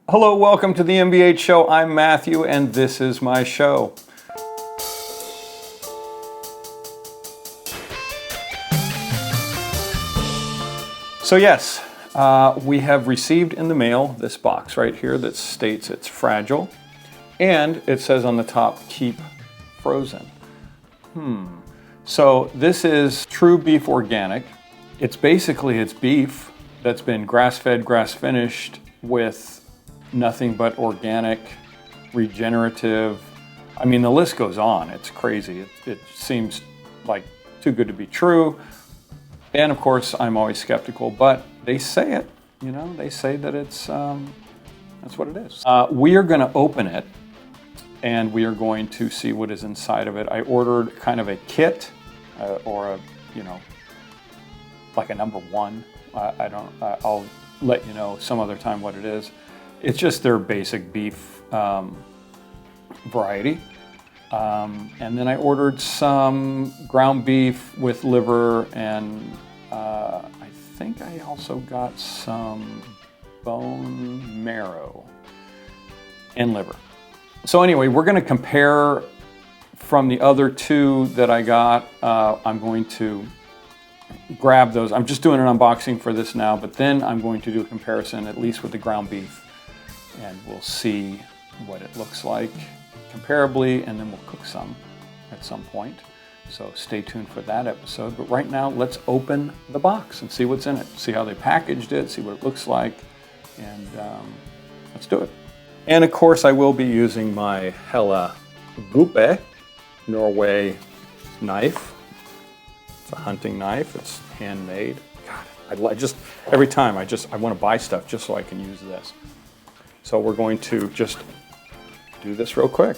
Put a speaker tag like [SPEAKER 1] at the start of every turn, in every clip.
[SPEAKER 1] Hello, welcome to the MBH Show. I'm Matthew, and this is my show. So yes, we have received in the mail this box right here that states it's fragile, and it says on the top, keep frozen. So this is TruBeef Organic. It's beef that's been grass-fed, grass-finished with nothing but organic, regenerative. I mean, the list goes on. It's crazy. It seems like too good to be true. And of course, I'm always skeptical, but they say it. You know, they say that it's that's what it is. We are going to open it, and we are going to see what is inside of it. I ordered kind of a kit, or a, like a number one. I'll let you know some other time what it is. It's just their basic beef variety. And then I ordered some ground beef with liver, and I think I also got some bone marrow and liver. So anyway, we're going to compare from the other two that I got. I'm going to grab those. I'm just doing an unboxing for this now, but then I'm going to do a comparison, at least with the ground beef, and we'll see what it looks like comparably, and then we'll cook some at some point. So stay tuned for that episode. But right now, let's open the box and see what's in it. See how they packaged it, see what it looks like, and let's do it. And of course, I will be using my Hella Gupe Norway knife. It's a hunting knife. It's handmade. God, I just every time I want to buy stuff just so I can use this. So we're going to just do this real quick.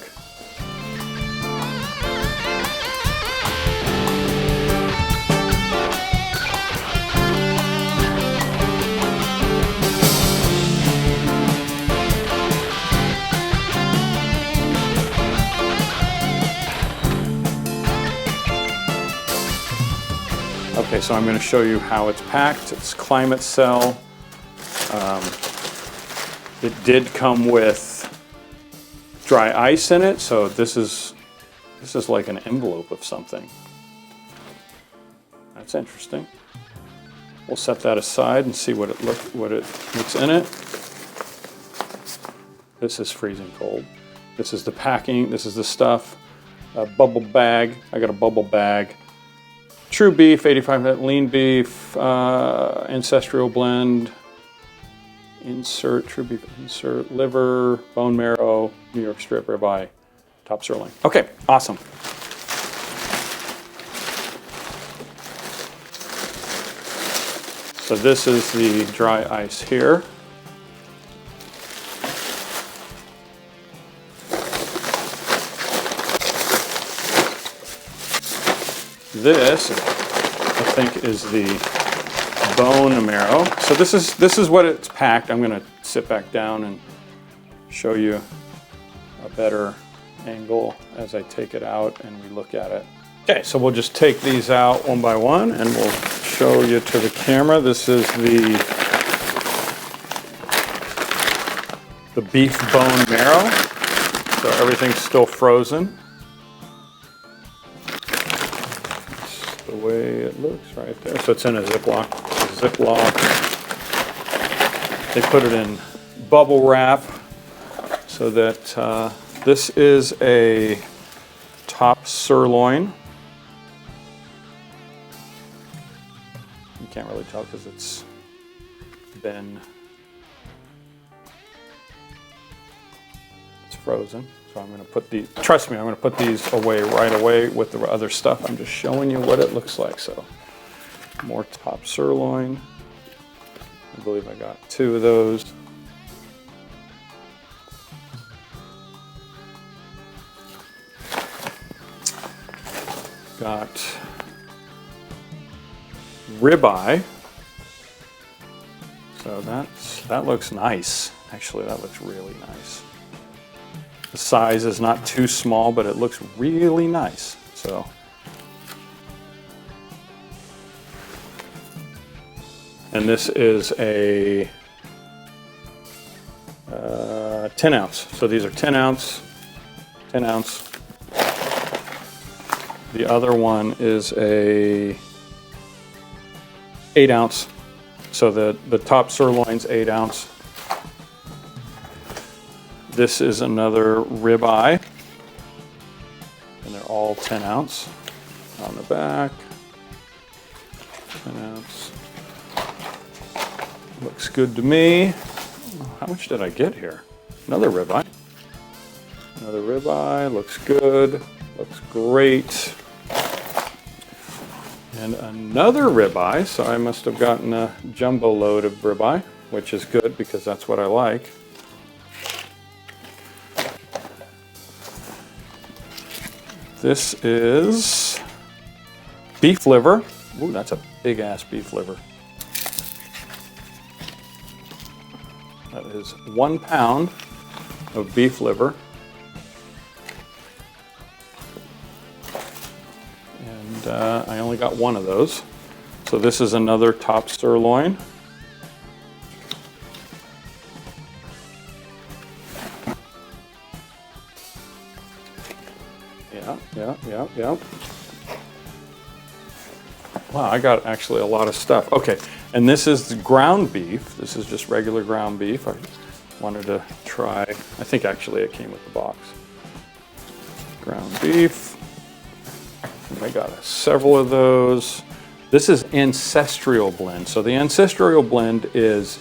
[SPEAKER 1] Okay, so I'm going to show you how it's packed. It's climate cell. It did come with dry ice in it, so this is like an envelope of something. That's interesting. We'll set that aside and see what's in it. This is freezing cold. This is the packing. This is the stuff. A bubble bag. I got a bubble bag. TruBeef, 85% lean beef, ancestral blend. Insert TruBeef, insert liver, bone marrow, New York strip ribeye, top sirloin. Okay, awesome. So this is the dry ice here. This, I think, is the bone marrow. So this is what it's packed. I'm going to sit back down and show you a better angle as I take it out and we look at it. Okay, so we'll just take these out one by one and we'll show you to the camera. This is the beef bone marrow. So everything's still frozen. That's the way it looks right there. So it's in a Ziploc. They put it in bubble wrap so that this is a top sirloin. You can't really tell because it's frozen. So I'm going to put these, trust me, I'm going to put these away right away with the other stuff. I'm just showing you what it looks like. So more top sirloin. I believe I got 2 of those. Got ribeye. So that looks nice. Actually, that looks really nice. The size is not too small, but it looks really nice. So and this is a 10 ounce. So these are 10 ounce, 10 ounce. The other one is a 8 ounce. So the top sirloin's 8 ounce. This is another ribeye, and they're all 10 ounce on the back. 10 ounce. Looks good to me. How much did I get here? Another ribeye. Another ribeye, looks good, looks great. And another ribeye, so I must have gotten a jumbo load of ribeye, which is good because that's what I like. This is beef liver. Ooh, that's a big ass beef liver. That is 1 pound of beef liver. And I only got one of those. So this is another top sirloin. Yeah. Wow, I got actually a lot of stuff. Okay, and this is the ground beef. This is just regular ground beef. I wanted to try, I think actually it came with the box. Ground beef. And I got several of those. This is ancestral blend. So the ancestral blend is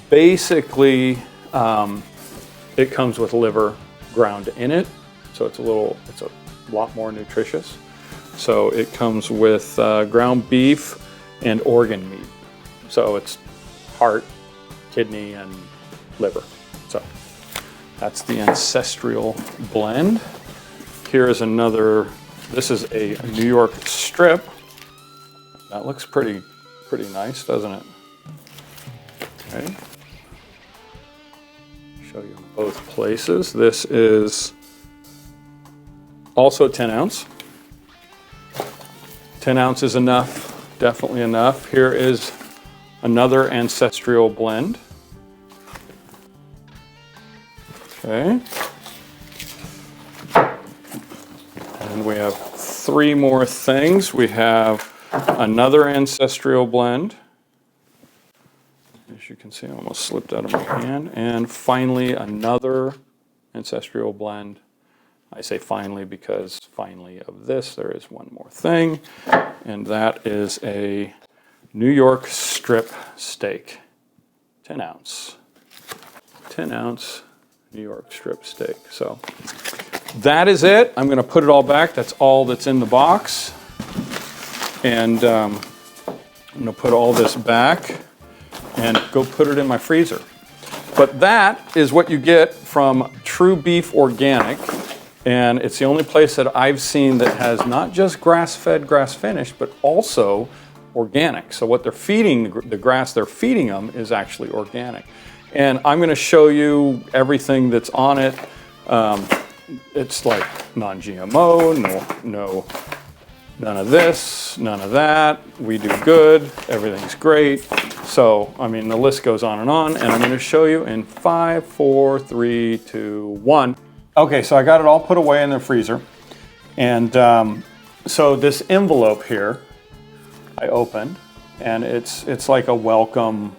[SPEAKER 1] basically, it comes with liver ground in it. So it's a lot more nutritious. So it comes with ground beef and organ meat. So it's heart, kidney, and liver. So that's the ancestral blend. Here is another, this is a New York strip. That looks pretty nice, doesn't it? Okay. Show you in both places. This is also 10 ounce. 10 ounce is enough, definitely enough. Here is another ancestral blend. Okay. And we have 3 more things. We have another ancestral blend. As you can see, I almost slipped out of my hand. And finally, another ancestral blend. I say finally because finally of this, there is one more thing, and that is a New York strip steak, 10 ounce. 10 ounce New York strip steak. So that is it. I'm going to put it all back. That's all that's in the box. And I'm going to put all this back and go put it in my freezer. But that is what you get from TruBeef Organic. And it's the only place that I've seen that has not just grass-fed, grass-finished, but also organic. So what they're feeding, the grass they're feeding them is actually organic. And I'm going to show you everything that's on it. It's like non-GMO, none of this, none of that. We do good, everything's great. So, I mean, the list goes on, and I'm going to show you in 5, 4, 3, 2, 1. Okay, so I got it all put away in the freezer. And so this envelope here, I opened, and it's like a welcome.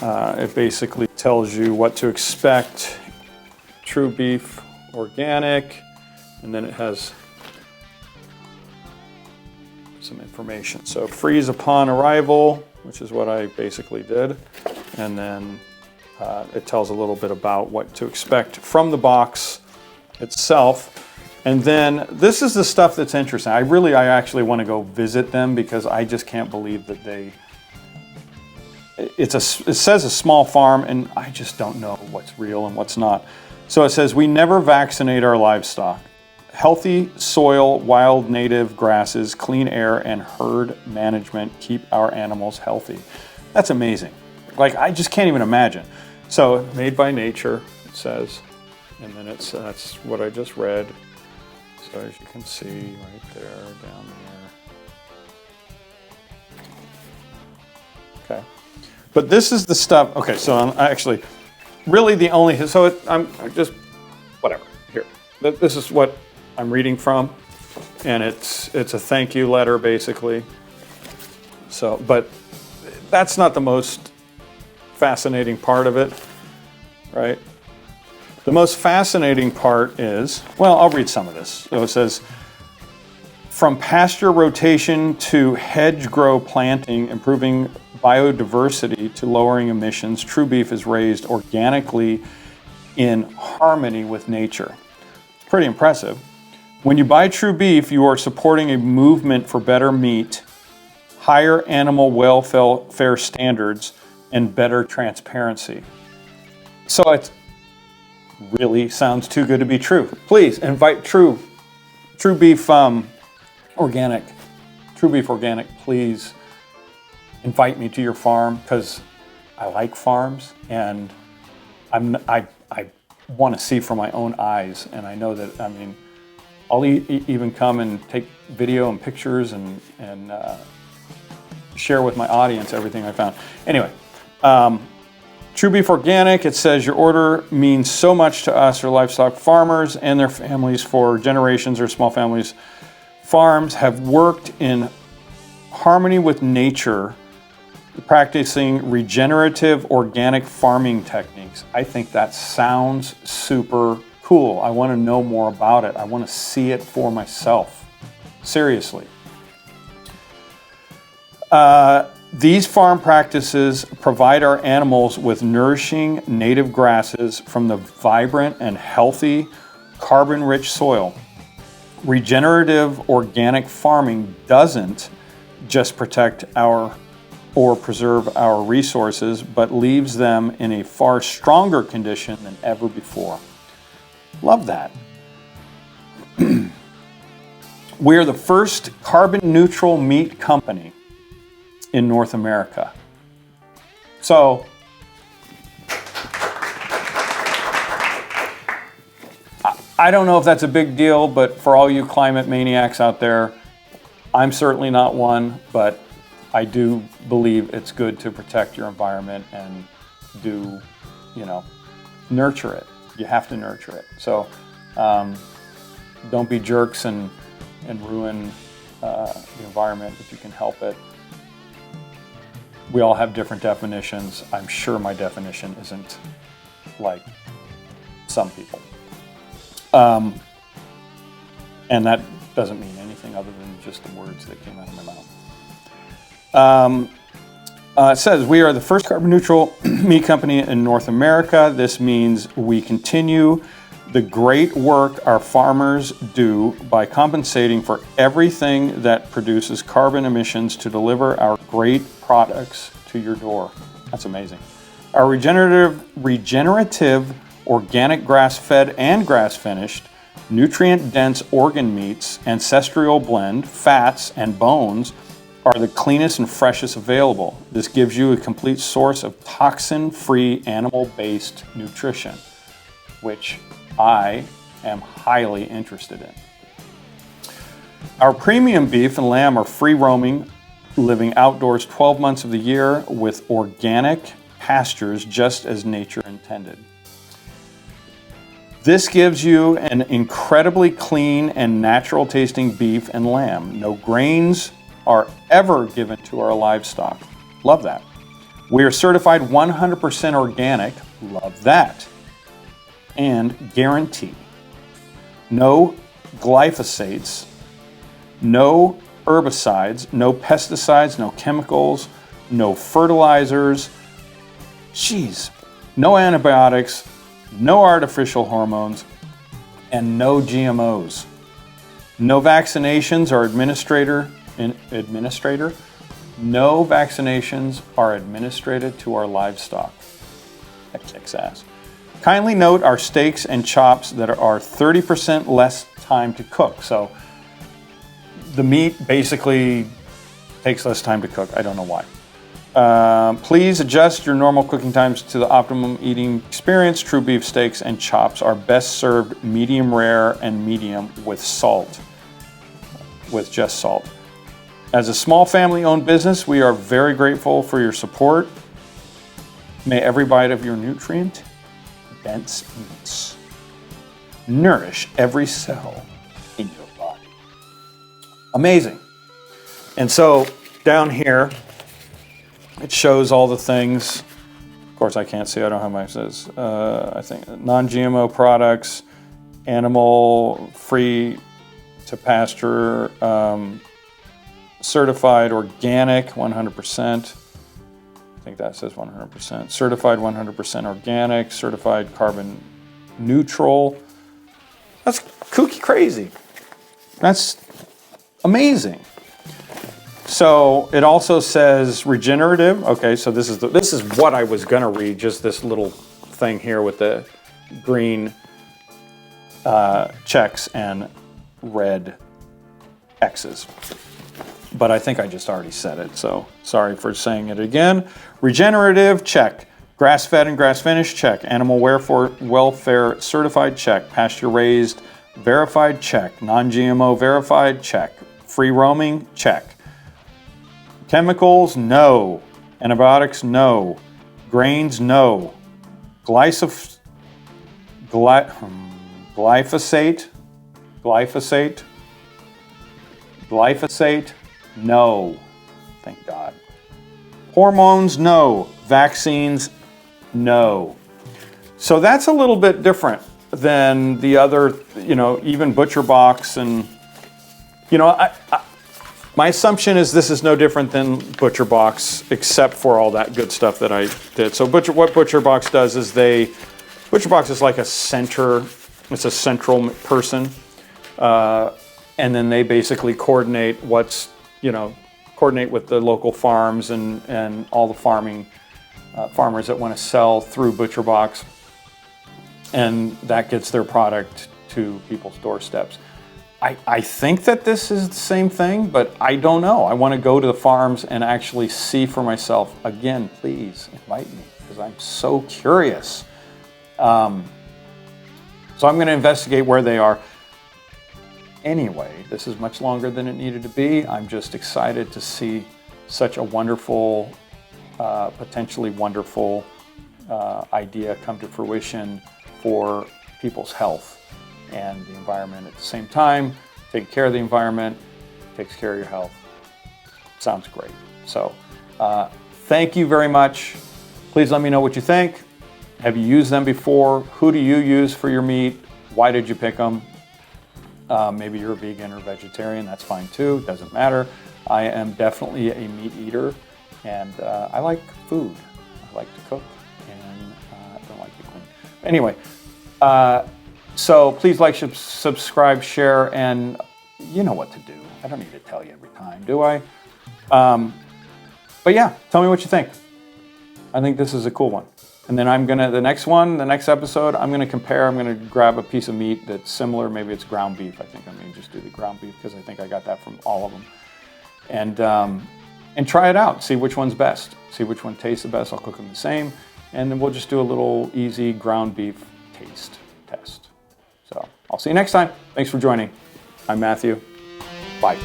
[SPEAKER 1] It basically tells you what to expect. TruBeef Organic, and then it has some information. So freeze upon arrival, which is what I basically did. And then it tells a little bit about what to expect from the box itself. And then this is the stuff that's interesting. I actually want to go visit them because I just can't believe that it says a small farm, and I just don't know what's real and what's not. So it says, we never vaccinate our livestock. Healthy soil, wild native grasses, clean air, and herd management keep our animals healthy. That's amazing. Like, I just can't even imagine. So made by nature, it says. And then that's what I just read. So as you can see right there, down there. Okay. But this is the stuff, okay, so really the only, so I'm just, whatever, here. This is what I'm reading from, and it's a thank you letter, basically. So, but that's not the most fascinating part of it, right? The most fascinating part is, well, I'll read some of this. So it says, from pasture rotation to hedge grow planting, improving biodiversity to lowering emissions, TruBeef is raised organically in harmony with nature. It's pretty impressive. When you buy TruBeef, you are supporting a movement for better meat, higher animal welfare standards, and better transparency. So it really sounds too good to be true. Please invite TruBeef Organic. TruBeef Organic, please invite me to your farm, because I like farms, and I want to see for my own eyes. And I know that, I mean, I'll even come and take video and pictures and share with my audience everything I found. Anyway, TruBeef Organic, it says your order means so much to us, our livestock farmers and their families for generations. Or small families farms have worked in harmony with nature, practicing regenerative organic farming techniques. I think that sounds super cool. I want to know more about it. I want to see it for myself. Seriously. These farm practices provide our animals with nourishing native grasses from the vibrant and healthy carbon-rich soil. Regenerative organic farming doesn't just protect or preserve our resources, but leaves them in a far stronger condition than ever before. Love that. We are the first carbon-neutral meat company in North America. So, I don't know if that's a big deal, but for all you climate maniacs out there, I'm certainly not one, but I do believe it's good to protect your environment and do, nurture it. You have to nurture it. So don't be jerks and ruin the environment if you can help it. We all have different definitions. I'm sure my definition isn't like some people. And that doesn't mean anything other than just the words that came out of my mouth. It says, we are the first carbon neutral meat company in North America. This means we continue the great work our farmers do by compensating for everything that produces carbon emissions to deliver our great products to your door. That's amazing. Our regenerative organic grass-fed and grass-finished, nutrient-dense organ meats, ancestral blend, fats, and bones are the cleanest and freshest available. This gives you a complete source of toxin-free animal-based nutrition, which I am highly interested in. Our premium beef and lamb are free-roaming, living outdoors 12 months of the year with organic pastures just as nature intended. This gives you an incredibly clean and natural tasting beef and lamb. No grains are ever given to our livestock. Love that. We are certified 100% organic. Love that. And guarantee. No glyphosates, no herbicides, no pesticides, no chemicals, no fertilizers. Jeez, no antibiotics, no artificial hormones, and no GMOs. No vaccinations are administered. No vaccinations are administered to our livestock. That kicks ass. Kindly note our steaks and chops that are 30% less time to cook. So the meat basically takes less time to cook. I don't know why. Please adjust your normal cooking times to the optimum eating experience. TruBeef steaks and chops are best served medium rare and medium with salt, with just salt. As a small family-owned business, we are very grateful for your support. May every bite of your nutrient dense meats nourish every cell in your body. Amazing. And so down here, it shows all the things. Of course, I can't see. I don't have my says. I think non-GMO products, animal free to pasture, certified organic, 100%. I think that says 100%. Certified 100% organic, certified carbon neutral. That's kooky crazy. That's amazing. So it also says regenerative. Okay, so this is what I was gonna read, just this little thing here with the green checks and red X's. But I think I just already said it, so sorry for saying it again. Regenerative, check. Grass-fed and grass-finished, check. Animal welfare certified, check. Pasture-raised, verified, check. Non-GMO verified, check. Free roaming, check. Chemicals, no. Antibiotics, no. Grains, no. Glyphosate, no. Thank God. Hormones, no. Vaccines, no. So that's a little bit different than the other, even Butcher Box and, my assumption is this is no different than Butcher Box, except for all that good stuff that I did. So what Butcher Box does is Butcher Box is like it's a central person, and then they basically coordinate coordinate with the local farms and all the farmers that want to sell through Butcher Box, and that gets their product to people's doorsteps. I think that this is the same thing, but I don't know. I want to go to the farms and actually see for myself. Again, please invite me, because I'm so curious. So I'm going to investigate where they are. Anyway, this is much longer than it needed to be. I'm just excited to see such a wonderful, potentially wonderful idea come to fruition for people's health and the environment at the same time. Taking care of the environment takes care of your health. Sounds great. So thank you very much. Please let me know what you think. Have you used them before? Who do you use for your meat? Why did you pick them? Maybe you're a vegan or vegetarian. That's fine too. Doesn't matter. I am definitely a meat eater, and I like food. I like to cook, and I don't like to clean. Anyway, so please like, subscribe, share, and you know what to do. I don't need to tell you every time, do I? But yeah, tell me what you think. I think this is a cool one. And then the next episode, I'm gonna compare. I'm gonna grab a piece of meat that's similar. Maybe it's ground beef. I think I'm gonna just do the ground beef because I think I got that from all of them. And try it out. See which one's best. See which one tastes the best. I'll cook them the same. And then we'll just do a little easy ground beef taste test. So I'll see you next time. Thanks for joining. I'm Matthew. Bye.